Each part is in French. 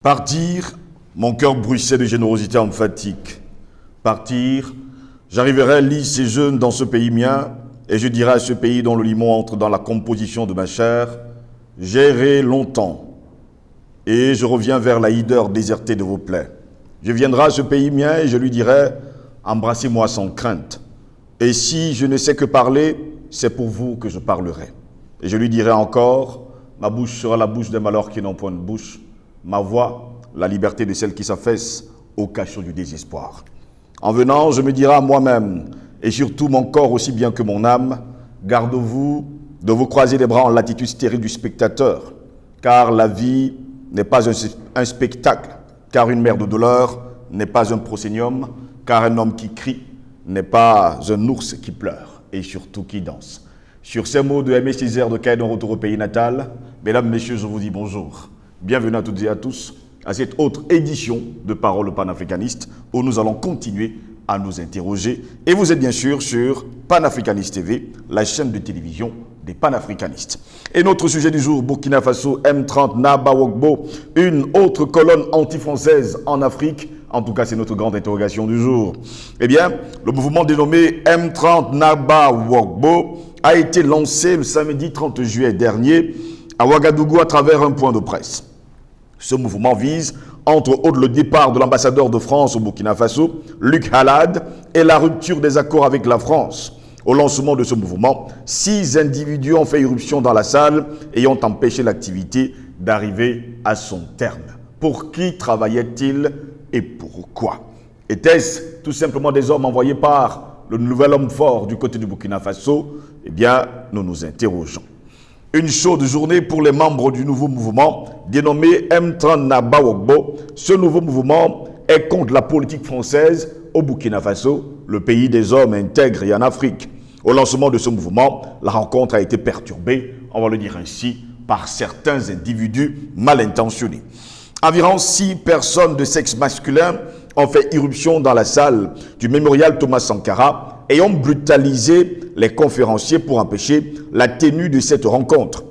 Partir, mon cœur bruissait de générosité emphatique. Partir, j'arriverai lisse et jeune dans ce pays mien, et je dirai à ce pays dont le limon entre dans la composition de ma chair, j'irai longtemps, et je reviens vers la hideur désertée de vos plaies. Je viendrai à ce pays mien et je lui dirai, embrassez-moi sans crainte. Et si je ne sais que parler, c'est pour vous que je parlerai. Et je lui dirai encore, ma bouche sera la bouche des malheurs qui n'ont point de bouche, ma voix, la liberté de celle qui s'affaisse au cachot du désespoir. En venant, je me dirai à moi-même, et surtout mon corps aussi bien que mon âme, garde-vous de vous croiser les bras en l'attitude stérile du spectateur, car la vie n'est pas un spectacle, car une mer de douleur n'est pas un proscénium, car un homme qui crie n'est pas un ours qui pleure, et surtout qui danse. Sur ces mots de Aimé Césaire de Caïdon, retour au pays natal, mesdames, messieurs, je vous dis bonjour. Bienvenue à toutes et à tous à cette autre édition de Paroles panafricanistes où nous allons continuer à nous interroger. Et vous êtes bien sûr sur Panafricaniste TV, la chaîne de télévision des panafricanistes. Et notre sujet du jour, Burkina Faso, M30, Naba Wogbo, une autre colonne anti-française en Afrique. En tout cas, c'est notre grande interrogation du jour. Eh bien, le mouvement dénommé M30 Naba Wogbo a été lancé le samedi 30 juillet dernier à Ouagadougou à travers un point de presse. Ce mouvement vise, entre autres, le départ de l'ambassadeur de France au Burkina Faso, Luc Halad, et la rupture des accords avec la France. Au lancement de ce mouvement, 6 individus ont fait irruption dans la salle et ont empêché l'activité d'arriver à son terme. Pour qui travaillaient-ils et pourquoi? Étaient-ce tout simplement des hommes envoyés par le nouvel homme fort du côté du Burkina Faso? Eh bien, nous nous interrogeons. Une chaude journée pour les membres du nouveau mouvement dénommé M30 Naba Wogbo. Ce nouveau mouvement est contre la politique française au Burkina Faso, le pays des hommes intègres et en Afrique. Au lancement de ce mouvement, la rencontre a été perturbée, on va le dire ainsi, par certains individus mal intentionnés. Environ 6 personnes de sexe masculin ont fait irruption dans la salle du mémorial Thomas Sankara et ont brutalisé les conférenciers pour empêcher la tenue de cette rencontre.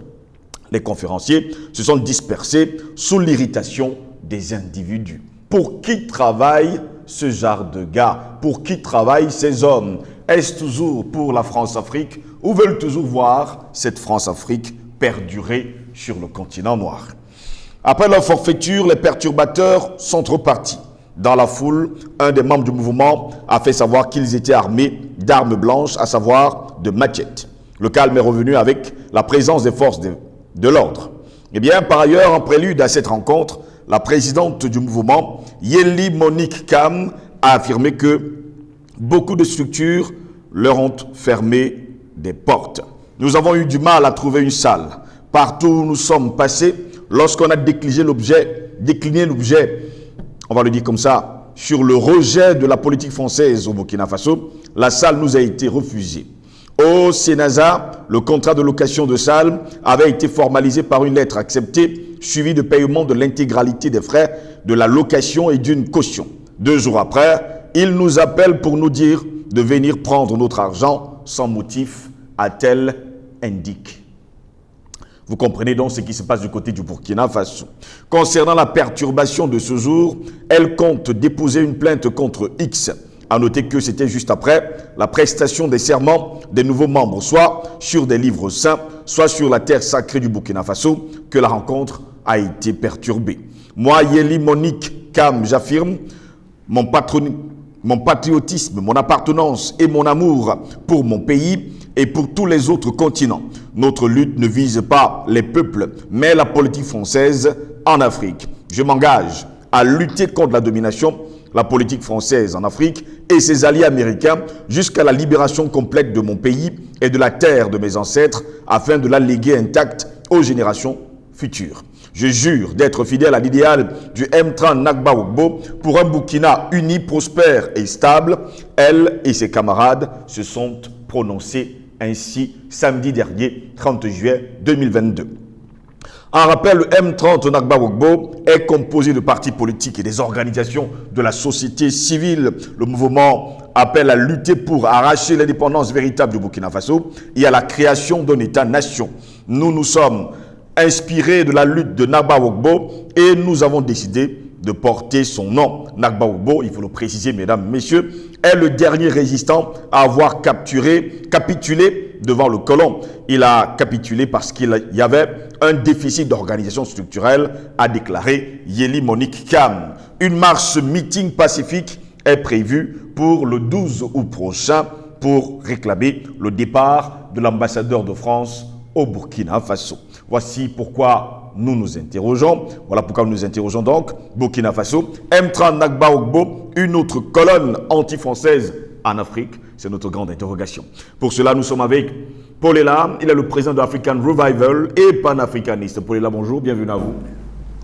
Les conférenciers se sont dispersés sous l'irritation des individus. Pour qui travaille ce genre de gars? Pour qui travaillent ces hommes? Est-ce toujours pour la France-Afrique ou veulent toujours voir cette France-Afrique perdurer sur le continent noir? Après leur forfaiture, les perturbateurs sont repartis. Dans la foule, un des membres du mouvement a fait savoir qu'ils étaient armés d'armes blanches, à savoir de machettes. Le calme est revenu avec la présence des forces de l'ordre. Eh bien, par ailleurs, en prélude à cette rencontre, la présidente du mouvement, Yeli Monique Kam, a affirmé que beaucoup de structures leur ont fermé des portes. Nous avons eu du mal à trouver une salle. Partout où nous sommes passés, lorsqu'on a décliné l'objet, on va le dire comme ça, sur le rejet de la politique française au Burkina Faso, la salle nous a été refusée. Au Sénasa, le contrat de location de salle avait été formalisé par une lettre acceptée, suivie de paiement de l'intégralité des frais de la location et d'une caution. 2 jours après, ils nous appellent pour nous dire de venir prendre notre argent sans motif, a-t-elle indiqué. Vous comprenez donc ce qui se passe du côté du Burkina Faso. Concernant la perturbation de ce jour, elle compte déposer une plainte contre X. À noter que c'était juste après la prestation des serments des nouveaux membres, soit sur des livres saints, soit sur la terre sacrée du Burkina Faso, que la rencontre a été perturbée. Moi, Yeli Monique Kam, j'affirme mon patriotisme, mon appartenance et mon amour pour mon pays et pour tous les autres continents. Notre lutte ne vise pas les peuples, mais la politique française en Afrique. Je m'engage à lutter contre la domination, la politique française en Afrique et ses alliés américains jusqu'à la libération complète de mon pays et de la terre de mes ancêtres afin de la léguer intacte aux générations futures. Je jure d'être fidèle à l'idéal du M30 Naba Wogbo pour un Burkina uni, prospère et stable. Elle et ses camarades se sont prononcés ainsi samedi dernier, 30 juillet 2022. En rappel, le M30 Naba Wogbo est composé de partis politiques et des organisations de la société civile. Le mouvement appelle à lutter pour arracher l'indépendance véritable du Burkina Faso et à la création d'un État-nation. Nous sommes inspiré de la lutte de Nagba Wogbo et nous avons décidé de porter son nom. Nagba Wogbo, il faut le préciser, mesdames, messieurs, est le dernier résistant à avoir capitulé devant le colon. Il a capitulé parce qu'il y avait un déficit d'organisation structurelle, a déclaré Yeli Monique Kam. Une marche meeting pacifique est prévue pour le 12 août prochain pour réclamer le départ de l'ambassadeur de France au Burkina Faso. Voici pourquoi nous nous interrogeons. Voilà pourquoi nous nous interrogeons donc. Burkina Faso, M30 Nagba Wogbo, une autre colonne anti-française en Afrique. C'est notre grande interrogation. Pour cela, nous sommes avec Paul Ella. Il est le président de African Revival et panafricaniste. Paul Ella, bonjour, bienvenue à vous.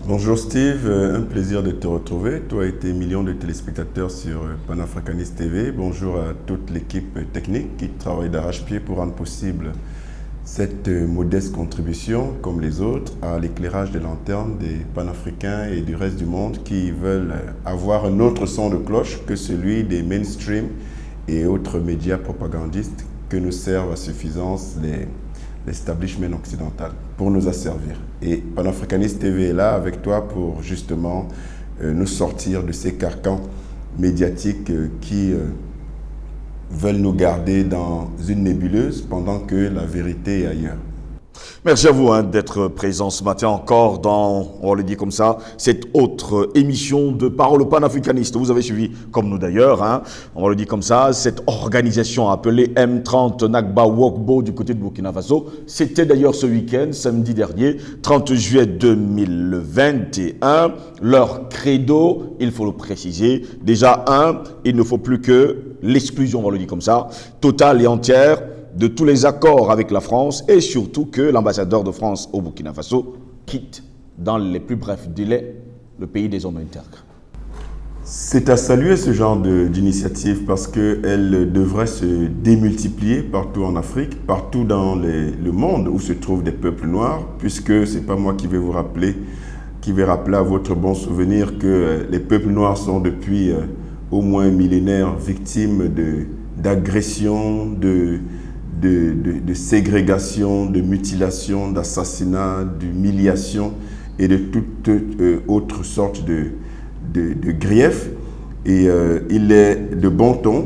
Bonjour Steve, un plaisir de te retrouver. Toi et tes millions de téléspectateurs sur Panafricaniste TV. Bonjour à toute l'équipe technique qui travaille d'arrache-pied pour rendre possible cette modeste contribution, comme les autres, à l'éclairage des lanternes des panafricains et du reste du monde qui veulent avoir un autre son de cloche que celui des mainstream et autres médias propagandistes que nous servent à suffisance l'establishment occidental pour nous asservir. Et Panafricaniste TV est là avec toi pour justement nous sortir de ces carcans médiatiques qui veulent nous garder dans une nébuleuse pendant que la vérité est ailleurs. Merci à vous d'être présent ce matin encore dans, on va le dire comme ça, cette autre émission de Parole panafricaniste. Vous avez suivi, comme nous d'ailleurs, on va le dire comme ça, cette organisation appelée M30 Nagba Wogbo du côté de Burkina Faso. C'était d'ailleurs ce week-end, samedi dernier, 30 juillet 2021. Leur credo, il faut le préciser, déjà il ne faut plus que l'exclusion, on va le dire comme ça, totale et entière de tous les accords avec la France et surtout que l'ambassadeur de France au Burkina Faso quitte dans les plus brefs délais le pays des hommes intègres. C'est à saluer ce genre d'initiative parce qu'elle devrait se démultiplier partout en Afrique, partout dans le monde où se trouvent des peuples noirs, puisque c'est pas moi qui vais vous rappeler, qui vais rappeler à votre bon souvenir que les peuples noirs sont depuis au moins un millénaire victimes d'agressions, de ségrégation, de mutilation, d'assassinat, d'humiliation et de toute autre sorte de griefs. Et il est de bon ton,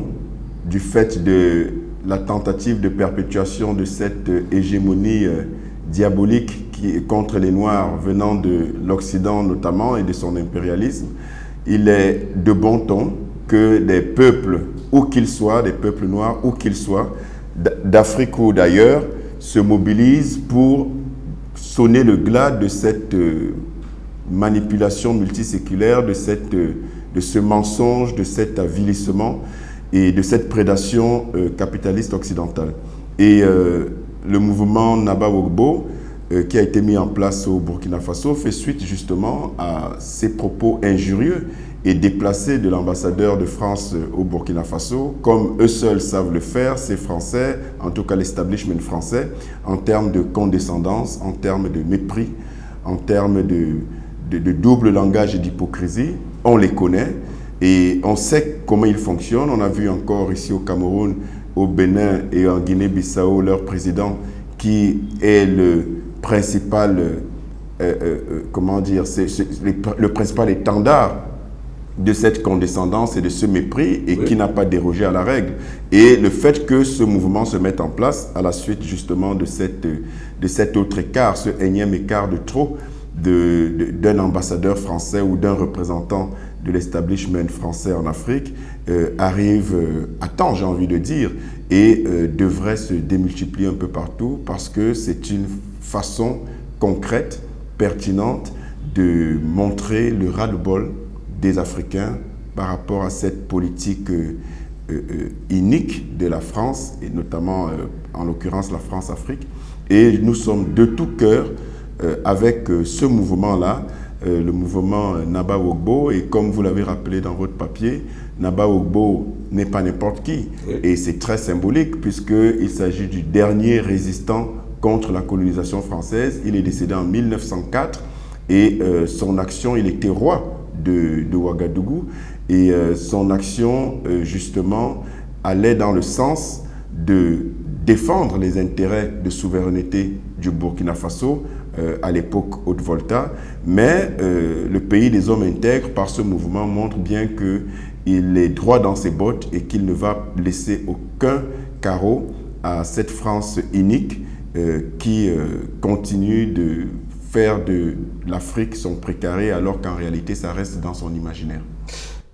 du fait de la tentative de perpétuation de cette hégémonie diabolique qui est contre les Noirs venant de l'Occident notamment et de son impérialisme, il est de bon ton que des peuples, où qu'ils soient, des peuples noirs, où qu'ils soient, d'Afrique ou d'ailleurs, se mobilisent pour sonner le glas de cette manipulation multiséculaire, de ce mensonge, de cet avilissement et de cette prédation capitaliste occidentale. Et le mouvement Nagba Wogbo, qui a été mis en place au Burkina Faso, fait suite justement à ces propos injurieux et déplacé de l'ambassadeur de France au Burkina Faso, comme eux seuls savent le faire, ces Français, en tout cas l'establishment français, en termes de condescendance, en termes de mépris, en termes de double langage et d'hypocrisie. On les connaît et on sait comment ils fonctionnent. On a vu encore ici au Cameroun, au Bénin et en Guinée-Bissau, leur président qui est le principal, le principal étendard de cette condescendance et de ce mépris et qui n'a pas dérogé à la règle. Et le fait que ce mouvement se mette en place à la suite justement de cet autre écart, ce énième écart de trop d'un ambassadeur français ou d'un représentant de l'establishment français en Afrique arrive à temps, j'ai envie de dire, et devrait se démultiplier un peu partout parce que c'est une façon concrète, pertinente de montrer le ras-le-bol des Africains par rapport à cette politique inique de la France, et notamment en l'occurrence la France-Afrique. Et nous sommes de tout cœur avec ce mouvement-là, le mouvement Nagba Wogbo, et comme vous l'avez rappelé dans votre papier, Nagba Wogbo n'est pas n'importe qui, et c'est très symbolique puisqu'il s'agit du dernier résistant contre la colonisation française. Il est décédé en 1904 et son action, il était roi de Ouagadougou et son action justement allait dans le sens de défendre les intérêts de souveraineté du Burkina Faso à l'époque Haute-Volta. Mais le pays des hommes intègres, par ce mouvement, montre bien qu'il est droit dans ses bottes et qu'il ne va laisser aucun carreau à cette France unique qui continue de faire de l'Afrique son précaré alors qu'en réalité, ça reste dans son imaginaire.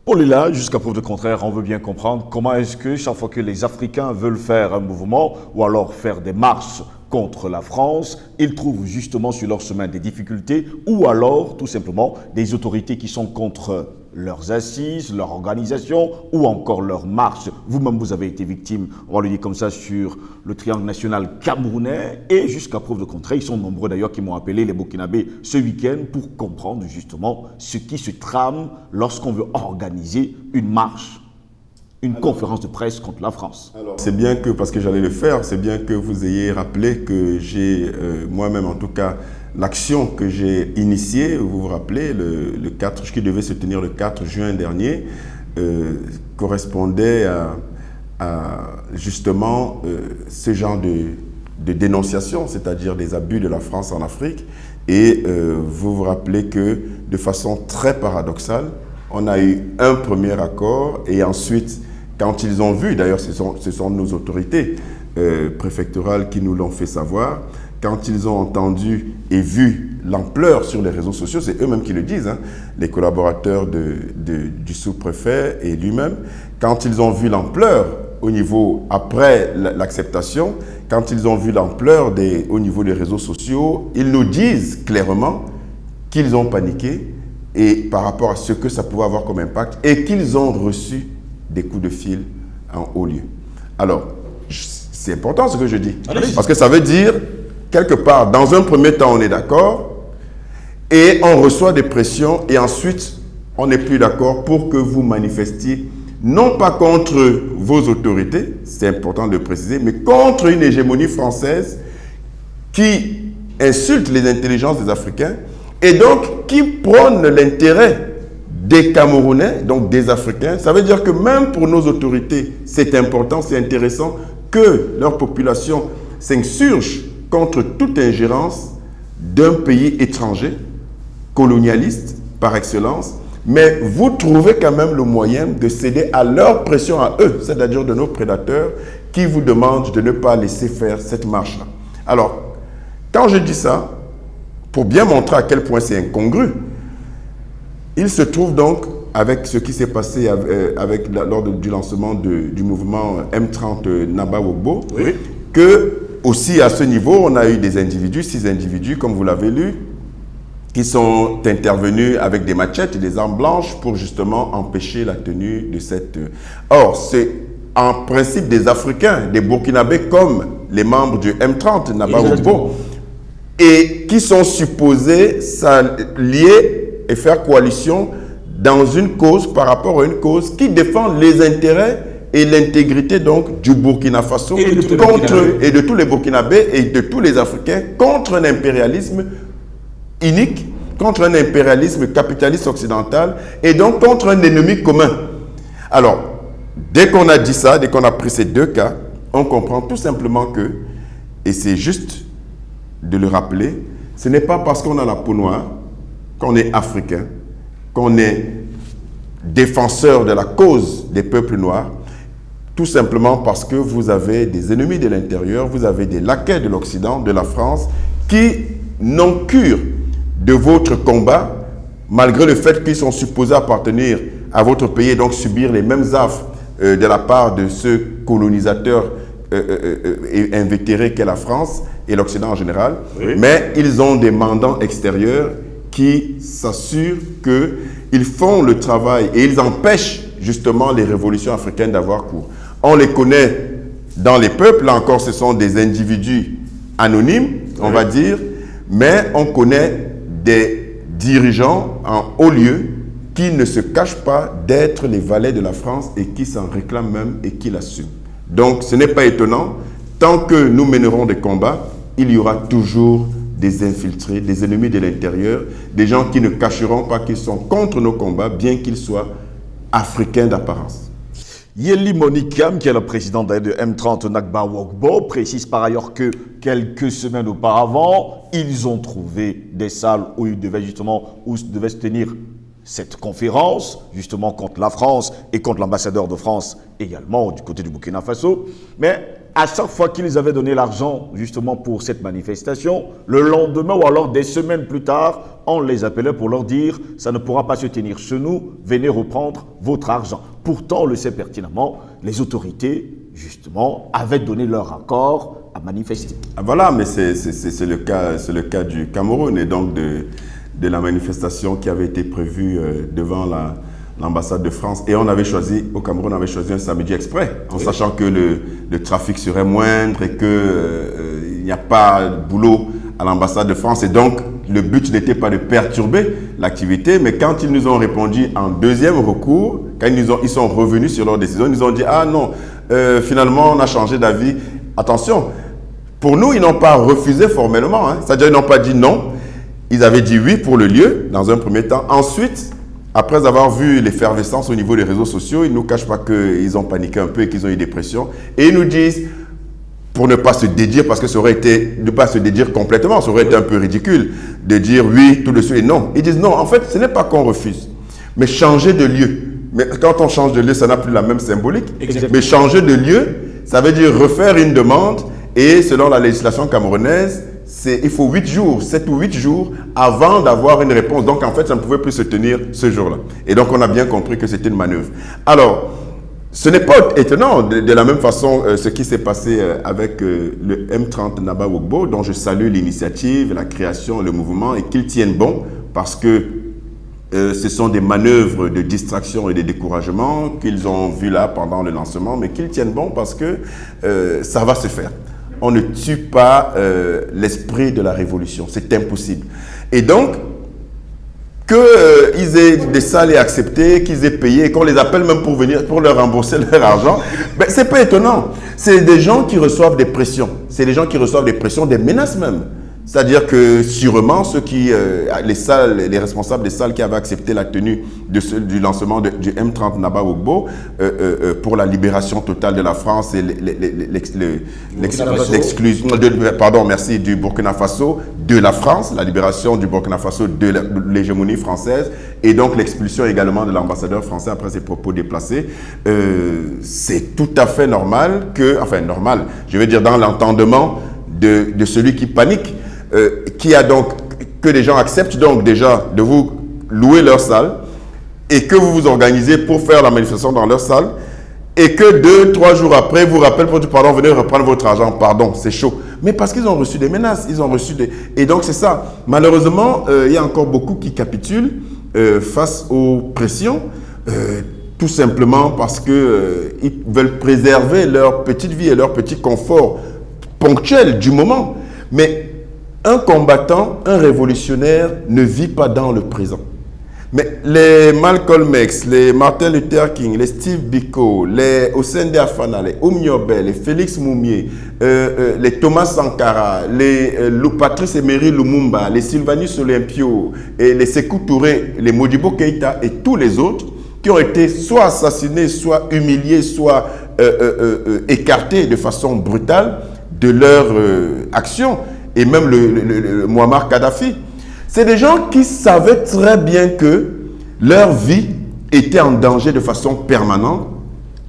Paul est là, jusqu'à preuve de contraire, on veut bien comprendre comment est-ce que chaque fois que les Africains veulent faire un mouvement ou alors faire des marches contre la France, ils trouvent justement sur leur chemin des difficultés ou alors tout simplement des autorités qui sont contre leurs assises, leur organisation ou encore leur marche. Vous-même, vous avez été victime, on va le dire comme ça, sur le triangle national camerounais et jusqu'à preuve de contraire, ils sont nombreux d'ailleurs qui m'ont appelé les Burkinabés ce week-end pour comprendre justement ce qui se trame lorsqu'on veut organiser une marche, une conférence de presse contre la France. C'est bien que, parce que j'allais le faire, c'est bien que vous ayez rappelé que j'ai, moi-même en tout cas, l'action que j'ai initiée, vous vous rappelez, le 4, qui devait se tenir le 4 juin dernier, correspondait à justement ce genre de dénonciation, c'est-à-dire des abus de la France en Afrique. Et vous vous rappelez que de façon très paradoxale, on a eu un premier accord et ensuite, quand ils ont vu, d'ailleurs ce sont nos autorités préfectorales qui nous l'ont fait savoir, quand ils ont entendu et vu l'ampleur sur les réseaux sociaux, c'est eux-mêmes qui le disent, hein, les collaborateurs du sous-préfet et lui-même, quand ils ont vu l'ampleur au niveau, après l'acceptation, quand ils ont vu l'ampleur au niveau des réseaux sociaux, ils nous disent clairement qu'ils ont paniqué et par rapport à ce que ça pouvait avoir comme impact et qu'ils ont reçu des coups de fil en haut lieu. Alors, c'est important ce que je dis, parce que ça veut dire, quelque part, dans un premier temps, on est d'accord et on reçoit des pressions et ensuite, on n'est plus d'accord pour que vous manifestiez, non pas contre vos autorités, c'est important de le préciser, mais contre une hégémonie française qui insulte les intelligences des Africains et donc qui prône l'intérêt des Camerounais, donc des Africains. Ça veut dire que même pour nos autorités, c'est important, c'est intéressant que leur population s'insurge contre toute ingérence d'un pays étranger, colonialiste par excellence, mais vous trouvez quand même le moyen de céder à leur pression à eux, c'est-à-dire de nos prédateurs qui vous demandent de ne pas laisser faire cette marche-là. Alors, quand je dis ça, pour bien montrer à quel point c'est incongru, il se trouve donc, avec ce qui s'est passé lors du lancement du mouvement M30 Naba-Wogbo, oui, que aussi à ce niveau, on a eu des individus, 6 individus, comme vous l'avez lu, qui sont intervenus avec des machettes et des armes blanches pour justement empêcher la tenue de cette... Or, c'est en principe des Africains, des Burkinabés comme les membres du M30 Naba-Wogbo, et qui sont supposés s'allier et faire coalition dans une cause par rapport à une cause qui défend les intérêts et l'intégrité donc du Burkina Faso et de tous les Burkinabés et de tous les Africains contre un impérialisme unique, contre un impérialisme capitaliste occidental et donc contre un ennemi commun. Alors, dès qu'on a dit ça, dès qu'on a pris ces deux cas, on comprend tout simplement que, et c'est juste de le rappeler, ce n'est pas parce qu'on a la peau noire, qu'on est africain, qu'on est défenseur de la cause des peuples noirs, tout simplement parce que vous avez des ennemis de l'intérieur, vous avez des laquais de l'Occident, de la France, qui n'ont cure de votre combat, malgré le fait qu'ils sont supposés appartenir à votre pays et donc subir les mêmes affres de la part de ce colonisateur invétéré qu'est la France et l'Occident en général, oui, mais ils ont des mandants extérieurs qui s'assurent qu'ils font le travail et ils empêchent justement les révolutions africaines d'avoir cours. On les connaît dans les peuples, là encore ce sont des individus anonymes, on va dire, mais on connaît des dirigeants en haut lieu qui ne se cachent pas d'être les valets de la France et qui s'en réclament même et qui l'assument. Donc ce n'est pas étonnant, tant que nous mènerons des combats, il y aura toujours des infiltrés, des ennemis de l'intérieur, des gens qui ne cacheront pas qu'ils sont contre nos combats, bien qu'ils soient africains d'apparence. Yeli Monikam, qui est le président de M30 Nagba Wogbo, précise par ailleurs que quelques semaines auparavant, ils ont trouvé des salles où devait se tenir cette conférence, justement contre la France et contre l'ambassadeur de France également du côté du Burkina Faso. Mais à chaque fois qu'ils avaient donné l'argent justement pour cette manifestation, le lendemain ou alors des semaines plus tard, on les appelait pour leur dire « ça ne pourra pas se tenir chez nous, venez reprendre votre argent ». Pourtant, on le sait pertinemment, les autorités justement avaient donné leur accord à manifester. Voilà, mais c'est le cas du Cameroun et donc de la manifestation qui avait été prévue devant l'ambassade de France. Et on avait choisi, au Cameroun, on avait choisi un samedi exprès, en sachant que le trafic serait moindre et qu'il n'y a pas de boulot à l'ambassade de France. Et donc, le but n'était pas de perturber l'activité, mais quand ils nous ont répondu en deuxième recours, quand ils sont revenus sur leur décision, ils nous ont dit « Ah non, finalement, on a changé d'avis. » Attention, pour nous, ils n'ont pas refusé formellement, hein. C'est-à-dire ils n'ont pas dit non. Ils avaient dit oui pour le lieu, dans un premier temps. Ensuite, après avoir vu l'effervescence au niveau des réseaux sociaux, ils ne nous cachent pas qu'ils ont paniqué un peu et qu'ils ont eu des pressions. Et ils nous disent, pour ne pas se dédire, parce que ça aurait été, ne pas se dédire complètement, ça aurait été un peu ridicule, de dire oui tout de suite et non. Ils disent non, en fait, ce n'est pas qu'on refuse, mais changer de lieu. Mais quand on change de lieu, ça n'a plus la même symbolique. Exactement. Mais changer de lieu, ça veut dire refaire une demande et selon la législation camerounaise, il faut 8 jours, 7 ou 8 jours avant d'avoir une réponse. Donc, en fait, ça ne pouvait plus se tenir ce jour-là. Et donc, on a bien compris que c'était une manœuvre. Alors, ce n'est pas étonnant, de la même façon, ce qui s'est passé avec le M30 Naba Wogbo, dont je salue l'initiative, la création, le mouvement, et qu'ils tiennent bon, parce que ce sont des manœuvres de distraction et de découragement qu'ils ont vues là pendant le lancement, mais qu'ils tiennent bon parce que ça va se faire. On ne tue pas l'esprit de la révolution. C'est impossible. Et donc, qu'ils aient des salles et acceptées, qu'ils aient payé, qu'on les appelle même pour venir, pour leur rembourser leur argent, ben, c'est pas étonnant. C'est des gens qui reçoivent des pressions. C'est des gens qui reçoivent des pressions, des menaces même. C'est-à-dire que sûrement ceux qui, les responsables des salles qui avaient accepté la tenue du lancement du M30 Naba Wogbo pour la libération totale de la France et l'exclusion, du Burkina Faso de la France, la libération du Burkina Faso de l'hégémonie française et donc l'expulsion également de l'ambassadeur français après ses propos déplacés. C'est tout à fait normal normal, je veux dire dans l'entendement de celui qui panique. Que les gens acceptent donc déjà de vous louer leur salle et que vous vous organisez pour faire la manifestation dans leur salle et que 2-3 jours après vous rappellent pour dire pardon, venez reprendre votre argent, pardon, c'est chaud. Mais parce qu'ils ont reçu des menaces, Et donc c'est ça. Malheureusement, il y a encore beaucoup qui capitulent face aux pressions, tout simplement parce qu'ils veulent préserver leur petite vie et leur petit confort ponctuel du moment. Mais un combattant, un révolutionnaire ne vit pas dans le présent. Mais les Malcolm X, les Martin Luther King, les Steve Biko, les Osende Afana, les Oumniobé, les Félix Moumié, les Thomas Sankara, les Patrice Emery Lumumba, les Sylvanus Olympio, et les Sékou Touré, les Modibo Keïta et tous les autres qui ont été soit assassinés, soit humiliés, soit écartés de façon brutale de leur action. Et même le Muammar Kadhafi. C'est des gens qui savaient très bien que leur vie était en danger de façon permanente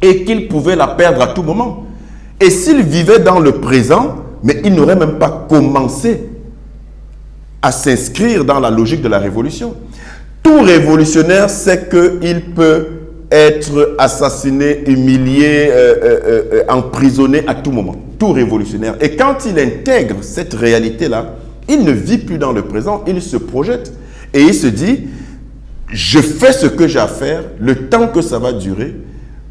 et qu'ils pouvaient la perdre à tout moment. Et s'ils vivaient dans le présent, mais ils n'auraient même pas commencé à s'inscrire dans la logique de la révolution. Tout révolutionnaire sait qu'il peut être assassiné, humilié, emprisonné à tout moment. Tout révolutionnaire. Et quand il intègre cette réalité-là, il ne vit plus dans le présent, il se projette. Et il se dit, je fais ce que j'ai à faire, le temps que ça va durer,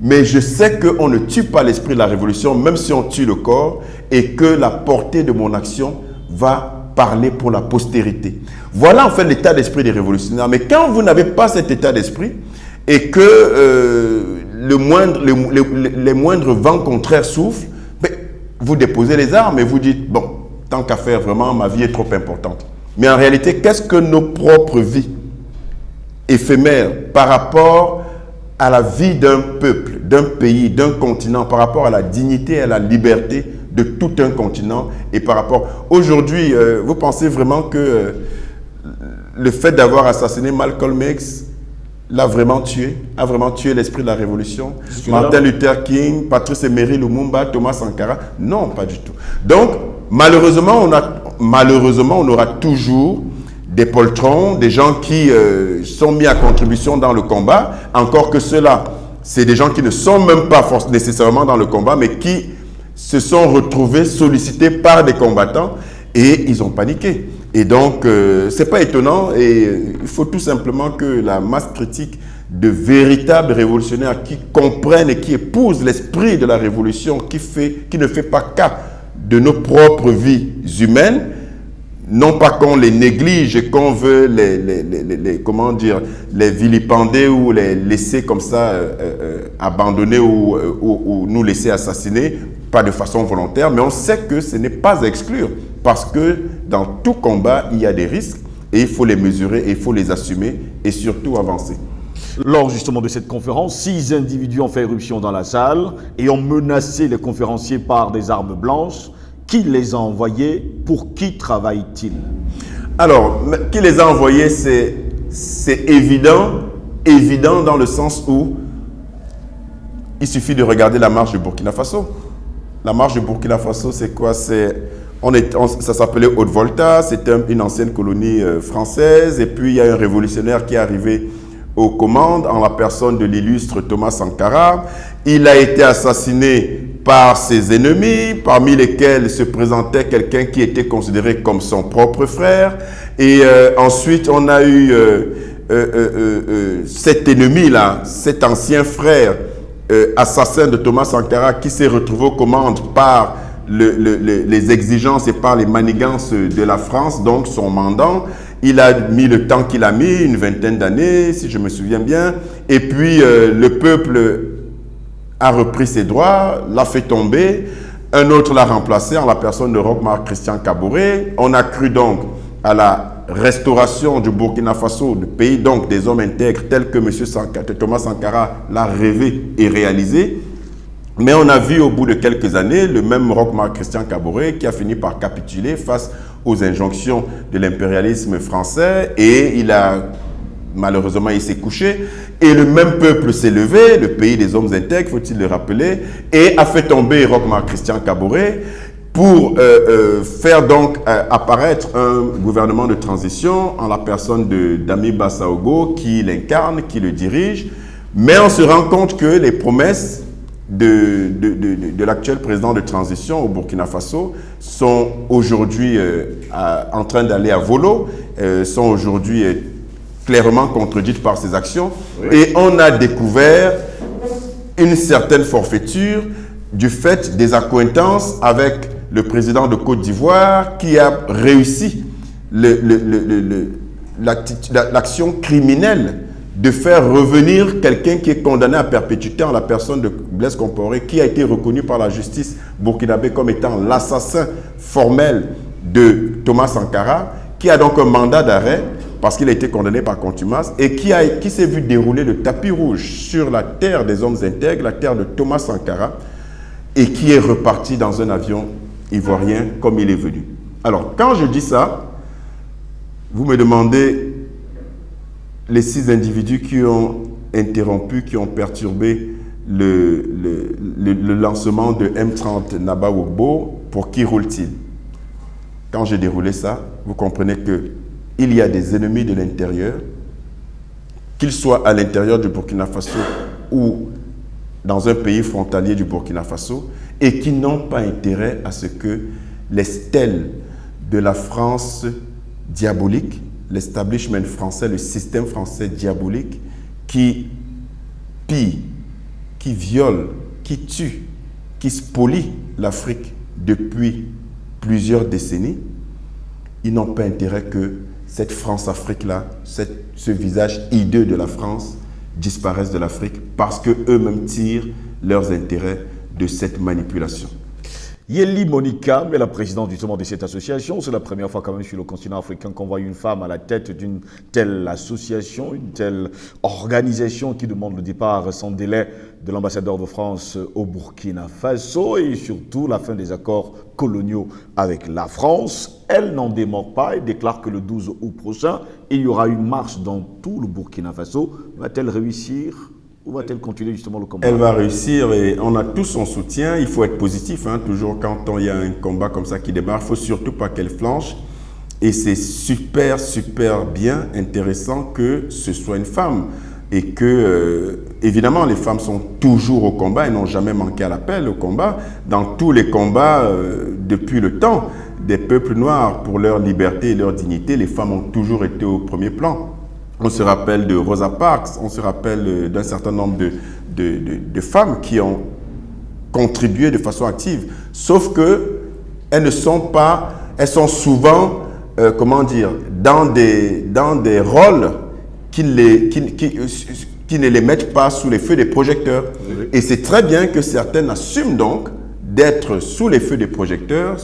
mais je sais qu'on ne tue pas l'esprit de la révolution, même si on tue le corps, et que la portée de mon action va parler pour la postérité. Voilà en fait l'état d'esprit des révolutionnaires. Mais quand vous n'avez pas cet état d'esprit, et que les moindres vents contraires soufflent, vous déposez les armes et vous dites, bon, tant qu'à faire, vraiment, ma vie est trop importante. Mais en réalité, qu'est-ce que nos propres vies éphémères par rapport à la vie d'un peuple, d'un pays, d'un continent, par rapport à la dignité et à la liberté de tout un continent. Et par rapport... Aujourd'hui, vous pensez vraiment que le fait d'avoir assassiné Malcolm X l'a vraiment tué, a vraiment tué l'esprit de la révolution? Martin Luther King, Patrice Emery Lumumba, Thomas Sankara? Non, pas du tout. Donc, malheureusement, on aura toujours des poltrons, des gens qui sont mis à contribution dans le combat, encore que ceux-là, c'est des gens qui ne sont même pas nécessairement dans le combat, mais qui se sont retrouvés sollicités par des combattants et ils ont paniqué. Et donc, ce n'est pas étonnant et il faut tout simplement que la masse critique de véritables révolutionnaires qui comprennent et qui épousent l'esprit de la révolution, qui ne fait pas cas de nos propres vies humaines, non pas qu'on les néglige et qu'on veut les vilipender ou les laisser comme ça abandonner ou nous laisser assassiner, pas de façon volontaire, mais on sait que ce n'est pas à exclure parce que dans tout combat, il y a des risques et il faut les mesurer et il faut les assumer et surtout avancer. Lors justement de cette conférence, 6 individus ont fait éruption dans la salle et ont menacé les conférenciers par des armes blanches. Qui les a envoyés? Pour qui travaillent-ils? Alors, qui les a envoyés, c'est évident dans le sens où il suffit de regarder la marche du Burkina Faso. La marche du Burkina Faso, c'est quoi? Ça s'appelait Haute-Volta, c'était une ancienne colonie française, et puis il y a un révolutionnaire qui est arrivé aux commandes en la personne de l'illustre Thomas Sankara. Il a été assassiné par ses ennemis, parmi lesquels se présentait quelqu'un qui était considéré comme son propre frère. Et ensuite, on a eu cet ennemi-là, cet ancien frère assassin de Thomas Sankara qui s'est retrouvé aux commandes par les exigences et par les manigances de la France, donc son mandant. Il a mis le temps qu'il a mis, une vingtaine d'années, si je me souviens bien. Et puis, le peuple a repris ses droits, l'a fait tomber. Un autre l'a remplacé en la personne de Roch-Marc Christian Kaboré. On a cru donc à la restauration du Burkina Faso, du pays donc des hommes intègres, tel que Thomas Sankara l'a rêvé et réalisé. Mais on a vu au bout de quelques années le même Roch-Marc Christian Kaboré qui a fini par capituler face aux injonctions de l'impérialisme français et malheureusement il s'est couché et le même peuple s'est levé, le pays des hommes intègres, faut-il le rappeler, et a fait tomber Roch-Marc Christian Kaboré pour faire donc apparaître un gouvernement de transition en la personne d'Ami Bassaogo qui l'incarne, qui le dirige. Mais on se rend compte que les promesses de l'actuel président de transition au Burkina Faso sont aujourd'hui en train d'aller à volo, sont aujourd'hui clairement contredites par ses actions. Oui. Et on a découvert une certaine forfaiture du fait des accointances avec le président de Côte d'Ivoire qui a réussi l'action criminelle de faire revenir quelqu'un qui est condamné à perpétuité en la personne de Blaise Compaoré, qui a été reconnu par la justice burkinabé comme étant l'assassin formel de Thomas Sankara, qui a donc un mandat d'arrêt parce qu'il a été condamné par contumace et qui s'est vu dérouler le tapis rouge sur la terre des hommes intègres, la terre de Thomas Sankara, et qui est reparti dans un avion ivoirien comme il est venu. Alors, quand je dis ça, vous me demandez les 6 individus qui ont interrompu, qui ont perturbé le lancement de M30 Naba Wogbo, pour qui roule-t-il? Quand j'ai déroulé ça, vous comprenez qu'il y a des ennemis de l'intérieur, qu'ils soient à l'intérieur du Burkina Faso ou dans un pays frontalier du Burkina Faso, et qui n'ont pas intérêt à ce que les stèles de la France diabolique, l'establishment français, le système français diabolique, qui pille, qui viole, qui tue, qui spolie l'Afrique depuis plusieurs décennies, ils n'ont pas intérêt que cette France-Afrique-là, ce visage hideux de la France, disparaisse de l'Afrique parce qu'eux-mêmes tirent leurs intérêts de cette manipulation. Yeli Monica, mais la présidente justement de cette association, c'est la première fois quand même sur le continent africain qu'on voit une femme à la tête d'une telle association, une telle organisation qui demande le départ sans délai de l'ambassadeur de France au Burkina Faso et surtout la fin des accords coloniaux avec la France. Elle n'en démord pas et déclare que le 12 août prochain, il y aura une marche dans tout le Burkina Faso. Va-t-elle réussir ? Ou va-t-elle continuer justement le combat? Elle va réussir et on a tout son soutien. Il faut être positif, hein, toujours quand il y a un combat comme ça qui démarre. Il ne faut surtout pas qu'elle flanche. Et c'est super, super bien intéressant que ce soit une femme. Et que, évidemment, les femmes sont toujours au combat et n'ont jamais manqué à l'appel au combat. Dans tous les combats, depuis le temps, des peuples noirs pour leur liberté et leur dignité, les femmes ont toujours été au premier plan. On se rappelle de Rosa Parks, on se rappelle d'un certain nombre de femmes qui ont contribué de façon active. Sauf que elles ne sont pas, elles sont souvent, dans des rôles qui ne les mettent pas sous les feux des projecteurs. Oui. Et c'est très bien que certaines assument donc d'être sous les feux des projecteurs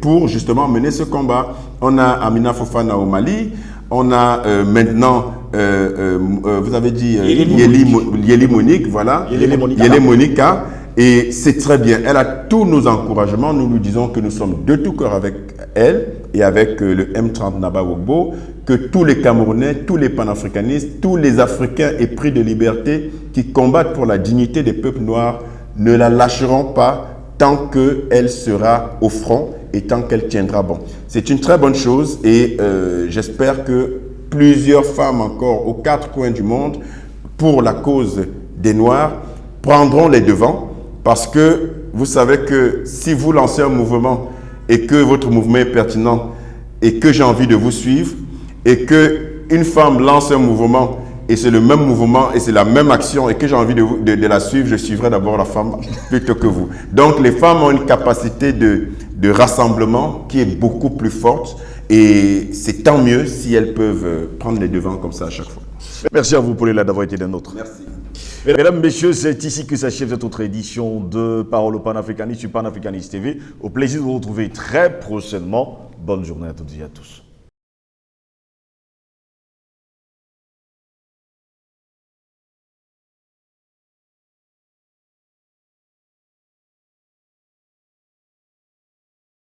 pour justement mener ce combat. On a Amina Fofana au Mali. On a maintenant, vous avez dit Yeli Monique, voilà, Yeli Monica, et c'est très bien. Elle a tous nos encouragements. Nous lui disons que nous sommes de tout cœur avec elle et avec le M30 Naba Wogbo, que tous les Camerounais, tous les panafricanistes, tous les Africains épris de liberté qui combattent pour la dignité des peuples noirs ne la lâcheront pas tant qu'elle sera au front et tant qu'elle tiendra bon. C'est une très bonne chose et j'espère que plusieurs femmes encore aux quatre coins du monde, pour la cause des Noirs, prendront les devants parce que vous savez que si vous lancez un mouvement et que votre mouvement est pertinent et que j'ai envie de vous suivre et qu'une femme lance un mouvement et c'est le même mouvement et c'est la même action et que j'ai envie de la suivre, je suivrai d'abord la femme plutôt que vous. Donc les femmes ont une capacité de rassemblement qui est beaucoup plus forte et c'est tant mieux si elles peuvent prendre les devants comme ça à chaque fois. Merci à vous Paul d'avoir été d'un autre. Merci. Mesdames, Messieurs, c'est ici que s'achève cette autre édition de Parole au Panafricanisme sur Panafricaniste TV. Au plaisir de vous retrouver très prochainement. Bonne journée à toutes et à tous.